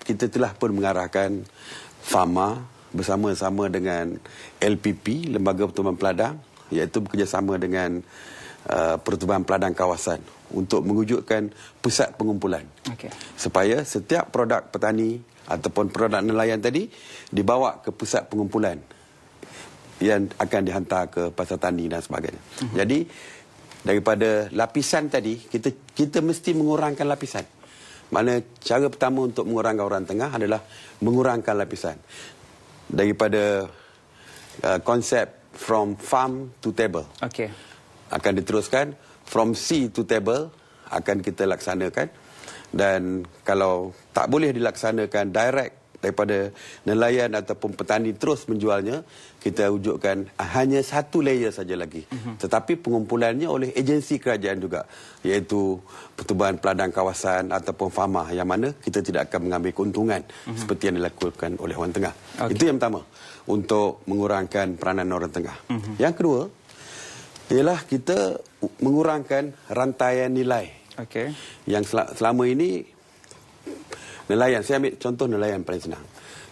Kita telah pun mengarahkan Pharma bersama-sama dengan LPP, Lembaga Pertubuhan Peladang, iaitu bekerjasama dengan Pertubuhan Peladang Kawasan untuk mewujudkan pusat pengumpulan. Supaya setiap produk petani ataupun produk nelayan tadi dibawa ke pusat pengumpulan yang akan dihantar ke pasar tani dan sebagainya. Jadi daripada lapisan tadi, kita mesti mengurangkan lapisan. Mana cara pertama untuk mengurangkan orang tengah adalah mengurangkan lapisan. Daripada konsep from farm to table. Akan diteruskan from sea to table, akan kita laksanakan. Dan kalau tak boleh dilaksanakan direct daripada nelayan ataupun petani terus menjualnya, kita wujudkan hanya satu layer saja lagi. Tetapi pengumpulannya oleh agensi kerajaan juga, iaitu Pertubuhan Peladang Kawasan ataupun Pharma, yang mana kita tidak akan mengambil keuntungan seperti yang dilakukan oleh orang tengah. Itu yang pertama, untuk mengurangkan peranan orang tengah. Yang kedua ialah kita mengurangkan rantaian nilai. Yang selama ini nelayan, saya ambil contoh nelayan paling senang,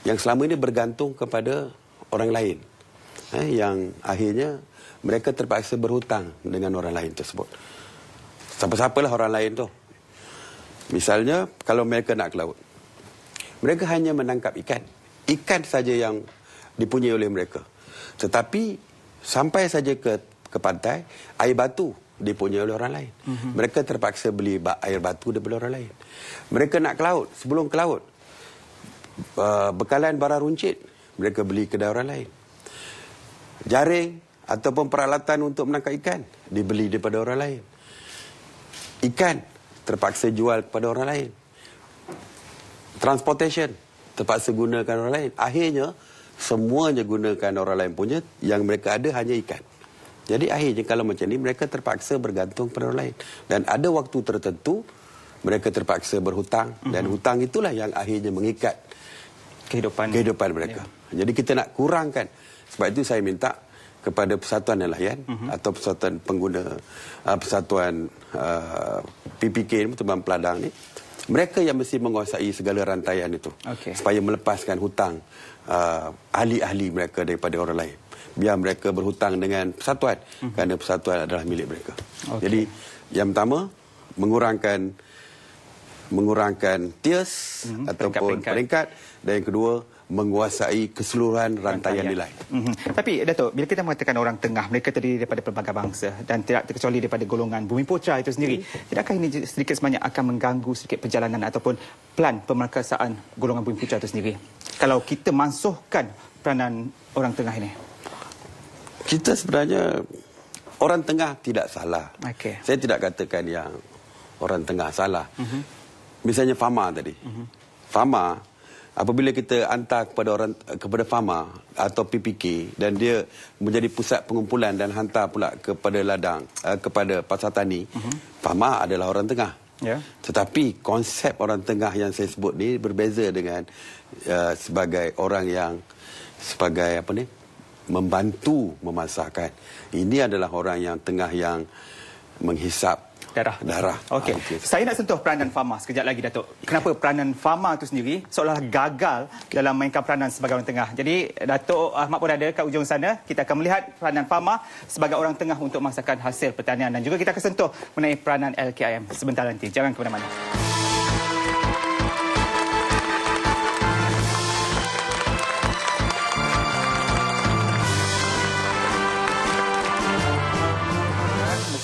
yang selama ini bergantung kepada orang lain, yang akhirnya mereka terpaksa berhutang dengan orang lain tersebut. Siapa-siapalah orang lain tu. Misalnya kalau mereka nak ke laut, mereka hanya menangkap ikan saja yang dipunyai oleh mereka. Tetapi sampai saja ke pantai, air batu dipunyai oleh orang lain. Mereka terpaksa beli air batu daripada orang lain. Mereka nak ke laut, sebelum ke laut, bekalan bara runcit mereka beli kedai orang lain. Jaring ataupun peralatan untuk menangkap ikan dibeli daripada orang lain. Ikan terpaksa jual kepada orang lain. Transportation terpaksa gunakan orang lain. Akhirnya semuanya gunakan orang lain punya, yang mereka ada hanya ikan. Jadi akhirnya kalau macam ni, mereka terpaksa bergantung pada orang lain. Dan ada waktu tertentu mereka terpaksa berhutang, dan hutang itulah yang akhirnya mengikat kehidupan mereka. Jadi kita nak kurangkan. Sebab itu saya minta kepada Persatuan Nelayan atau Persatuan Pengguna Persatuan PPK, Pertubuhan Peladang ni, mereka yang mesti menguasai segala rantaian itu, supaya melepaskan hutang ahli-ahli mereka daripada orang lain. Biar mereka berhutang dengan persatuan, kerana persatuan adalah milik mereka. Jadi yang pertama, mengurangkan tiers ataupun peringkat, dan yang kedua, menguasai keseluruhan rantaian nilai. Tapi Datuk, bila kita mengatakan orang tengah, mereka terdiri daripada pelbagai bangsa dan tidak terkecuali daripada golongan Bumiputera itu sendiri. Tidakkah ini sedikit sebanyak akan mengganggu sedikit perjalanan ataupun plan pemerkasaan golongan Bumiputera itu sendiri, kalau kita mansuhkan peranan orang tengah ini? Kita sebenarnya, orang tengah tidak salah. Saya tidak katakan yang orang tengah salah. Misalnya Pharma tadi. Pharma, apabila kita hantar kepada Pharma atau PPK, dan dia menjadi pusat pengumpulan dan hantar pula kepada ladang, kepada pasar tani, Pharma adalah orang tengah. Tetapi konsep orang tengah yang saya sebut ni berbeza dengan sebagai orang yang sebagai membantu memasarkan. Ini adalah orang yang tengah yang menghisap darah. Saya nak sentuh peranan Pharma sekejap lagi, Datuk. Kenapa peranan Pharma itu sendiri seolah gagal dalam mainkan peranan sebagai orang tengah? Jadi Datuk Ahmad pun ada kat ujung sana. Kita akan melihat peranan Pharma sebagai orang tengah untuk memasarkan hasil pertanian, dan juga kita akan sentuh mengenai peranan LKIM sebentar nanti. Jangan ke mana-mana.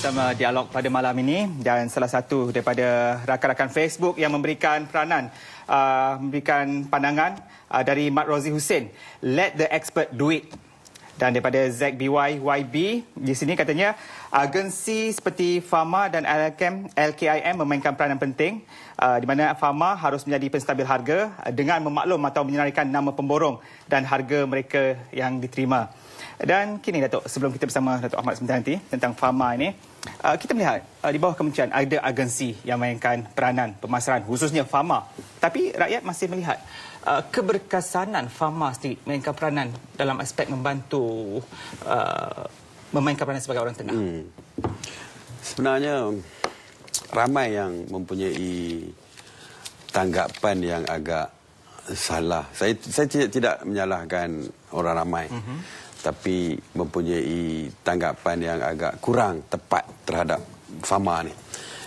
Bersama dialog pada malam ini, dan salah satu daripada rakan-rakan Facebook yang memberikan peranan, memberikan pandangan dari Mat Rozi Hussein, let the expert do it. Dan daripada ZBY YB di sini katanya, agensi seperti Pharma dan LKIM memainkan peranan penting, di mana Pharma harus menjadi penstabil harga dengan memaklum atau menyenaraikan nama pemborong dan harga mereka yang diterima. Dan kini Datuk, sebelum kita bersama Datuk Ahmad sebentar nanti tentang Pharma ini, kita melihat di bawah kementerian ada agensi yang mainkan peranan pemasaran, khususnya Pharma. Tapi rakyat masih melihat keberkesanan Pharma sendiri mainkan peranan dalam aspek membantu memainkan peranan sebagai orang tengah. Sebenarnya ramai yang mempunyai tanggapan yang agak salah. Saya tidak menyalahkan orang ramai. Tapi mempunyai tanggapan yang agak kurang tepat terhadap Fama ni.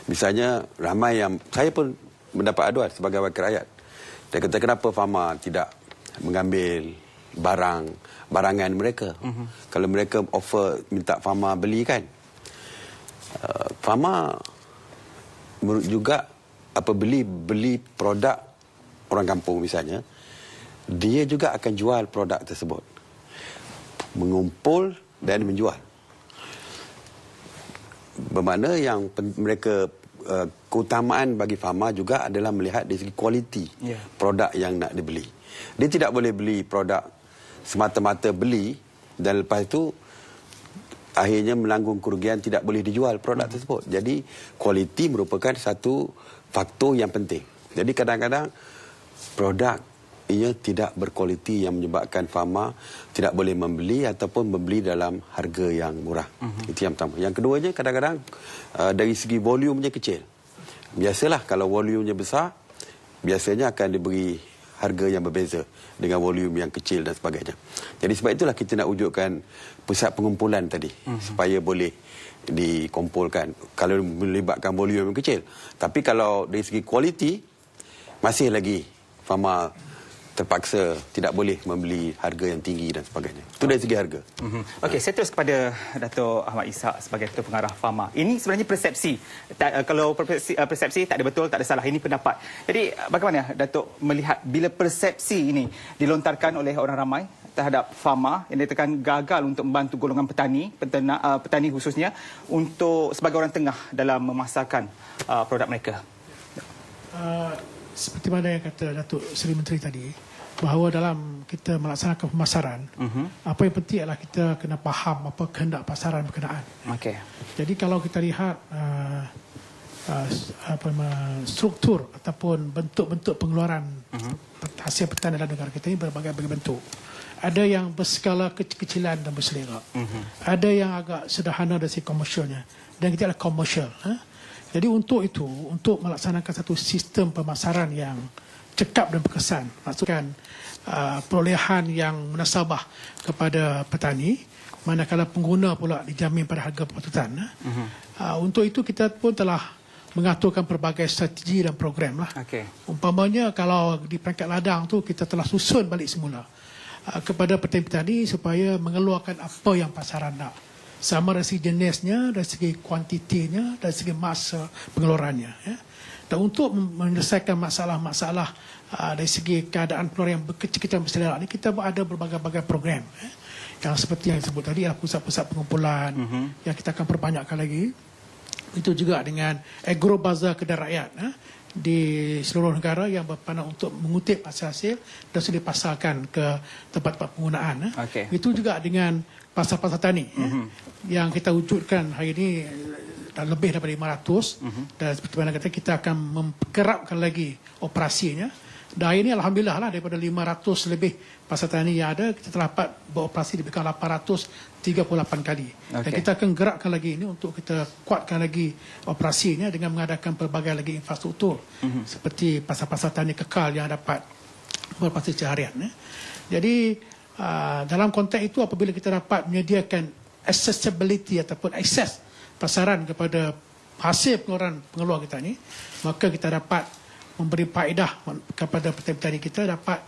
Misalnya ramai yang saya pun mendapat aduan sebagai wakil rakyat. Dia kata kenapa Fama tidak mengambil barangan mereka. Kalau mereka offer minta Fama beli kan. Fama juga apa beli produk orang kampung misalnya, dia juga akan jual produk tersebut. Mengumpul dan menjual. Bermakna yang mereka keutamaan bagi Fama juga adalah melihat dari segi kualiti produk yang nak dibeli. Dia tidak boleh beli produk semata-mata beli dan lepas itu akhirnya melanggung kerugian, tidak boleh dijual produk tersebut. Jadi kualiti merupakan satu faktor yang penting. Jadi kadang-kadang produk ia tidak berkualiti yang menyebabkan Fama tidak boleh membeli ataupun membeli dalam harga yang murah. Itu yang pertama. Yang keduanya kadang-kadang dari segi volumenya kecil. Biasalah kalau volumenya besar, biasanya akan diberi harga yang berbeza dengan volume yang kecil dan sebagainya. Jadi sebab itulah kita nak wujudkan pusat pengumpulan tadi supaya boleh dikumpulkan kalau melibatkan volume yang kecil. Tapi kalau dari segi kualiti masih lagi Fama terpaksa tidak boleh membeli harga yang tinggi dan sebagainya. Itu dari segi harga. Okey, saya terus kepada Dato' Ahmad Ishak sebagai Ketua Pengarah Fama. Ini sebenarnya persepsi. Kalau persepsi tak ada betul, tak ada salah. Ini pendapat. Jadi bagaimana Dato' melihat bila persepsi ini dilontarkan oleh orang ramai terhadap Fama yang dikatakan gagal untuk membantu golongan petani khususnya untuk sebagai orang tengah dalam memasarkan produk mereka? Seperti mana yang kata Datuk Seri Menteri tadi, bahawa dalam kita melaksanakan pemasaran, apa yang penting adalah kita kena faham apa kehendak pasaran berkenaan. Okey. Jadi kalau kita lihat struktur ataupun bentuk-bentuk pengeluaran hasil pertanian dalam negara kita ini berbagai bentuk. Ada yang berskala kecil-kecilan dan berselera. Ada yang agak sederhana dari segi komersialnya. Dan kita adalah komersial. Jadi untuk itu, untuk melaksanakan satu sistem pemasaran yang cekap dan berkesan, maksudkan perolehan yang munasabah kepada petani, manakala pengguna pula dijamin pada harga pematutan. Untuk itu kita pun telah mengaturkan pelbagai strategi dan program lah. Umpamanya kalau di peringkat ladang tu kita telah susun balik semula kepada petani-petani supaya mengeluarkan apa yang pasaran nak. Sama dari segi jenisnya, dari segi kuantitinya, dari segi masa pengeluarannya. Dan untuk menyelesaikan masalah-masalah dari segi keadaan pengeluaran yang kecil-kecil berselera ini, kita ada berbagai-bagai program. Yang seperti yang disebut tadi, pusat-pusat pengumpulan yang kita akan perbanyakkan lagi. Itu juga dengan agrobazar kedai rakyat di seluruh negara yang berpandangan untuk mengutip hasil-hasil dan sudah dipasarkan ke tempat-tempat penggunaan. Itu juga dengan pasar-pasar tani yang kita wujudkan hari ini lebih daripada 500 dan seperti mana kata kita akan memperkerapkan lagi operasinya. Dan hari ini alhamdulillah lah daripada 500 lebih pasar tani yang ada, kita telah dapat beroperasi lebih kurang 838 kali. Dan kita akan gerakkan lagi ini untuk kita kuatkan lagi operasinya dengan mengadakan pelbagai lagi infrastruktur seperti pasar-pasar tani kekal yang dapat beroperasi seharian. Jadi dalam konteks itu apabila kita dapat menyediakan accessibility ataupun akses pasaran kepada hasil pengeluaran kita ni, maka kita dapat memberi faedah kepada petani-petani kita, dapat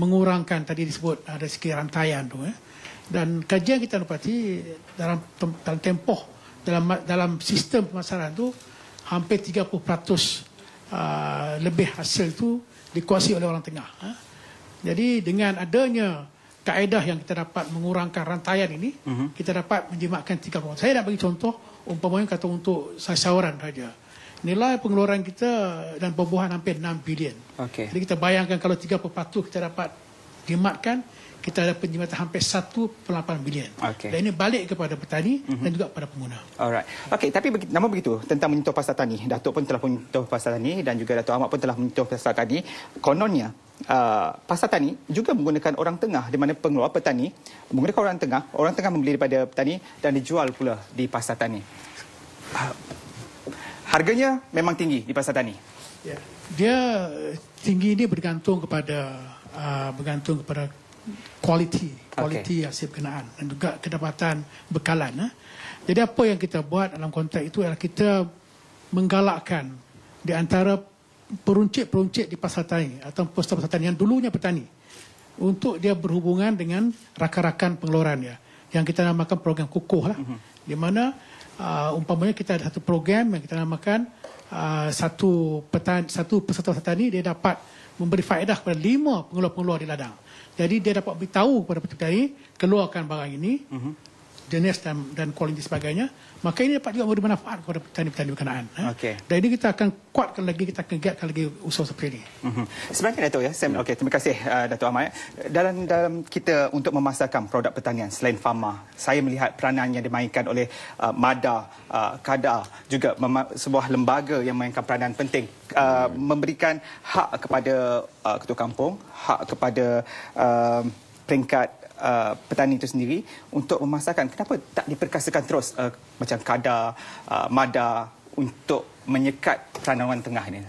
mengurangkan tadi disebut dari segi rantaian tu. Dan kajian kita dapati dalam tempoh dalam sistem pemasaran tu hampir 30% lebih hasil tu dikuasai oleh orang tengah. Jadi dengan adanya kaedah yang kita dapat mengurangkan rantaian ini, kita dapat menjimatkan 30%. Saya nak bagi contoh, umpamanya kata untuk sasaran saja. Nilai pengeluaran kita dan pembuahan hampir 6 bilion. Jadi kita bayangkan kalau 30% kita dapat jimatkan, kita ada penjimatan hampir 1.8 bilion. Dan ini balik kepada petani dan juga kepada pengguna. Alright. Okey, tapi namun begitu tentang menyentuh pasar tani, Datuk pun telah menyentuh pasar tani dan juga Datuk Ahmad pun telah menyentuh pasar tani. Kononnya pasar tani juga menggunakan orang tengah, di mana pengeluar petani menggunakan orang tengah membeli daripada petani dan dijual pula di pasar tani. Harganya memang tinggi di pasar tani. Ya. Dia tinggi ini bergantung kepada kualiti hasil berkenaan dan juga kedapatan bekalan. Jadi apa yang kita buat dalam konteks itu adalah kita menggalakkan di antara peruncit-peruncit di pasar tani atau pusat-pusat tani yang dulunya petani untuk dia berhubungan dengan rakan-rakan pengeluaran yang kita namakan program kukuh di mana umpamanya kita ada satu program yang kita namakan satu peserta petani dia dapat memberi faedah kepada 5 pengeluar-pengeluar di ladang. Jadi dia dapat beritahu kepada petani keluarkan barang ini jenis dan kualiti sebagainya, maka ini dapat juga memberi manfaat kepada petani-petani berkenaan. Okey. Dan ini kita akan kuatkan lagi, kita akan giatkan lagi usaha seperti ini. Sebenarnya Dato' terima kasih Dato' Ahmad. Dalam kita untuk memasarkan produk pertanian selain Fama, saya melihat peranan yang dimainkan oleh MADA, KADA, juga sebuah lembaga yang memainkan peranan penting, memberikan hak kepada ketua kampung, hak kepada peringkat petani itu sendiri untuk memasarkan. Kenapa tak diperkasakan terus macam KADA, MADA untuk menyekat peranan orang tengah ini?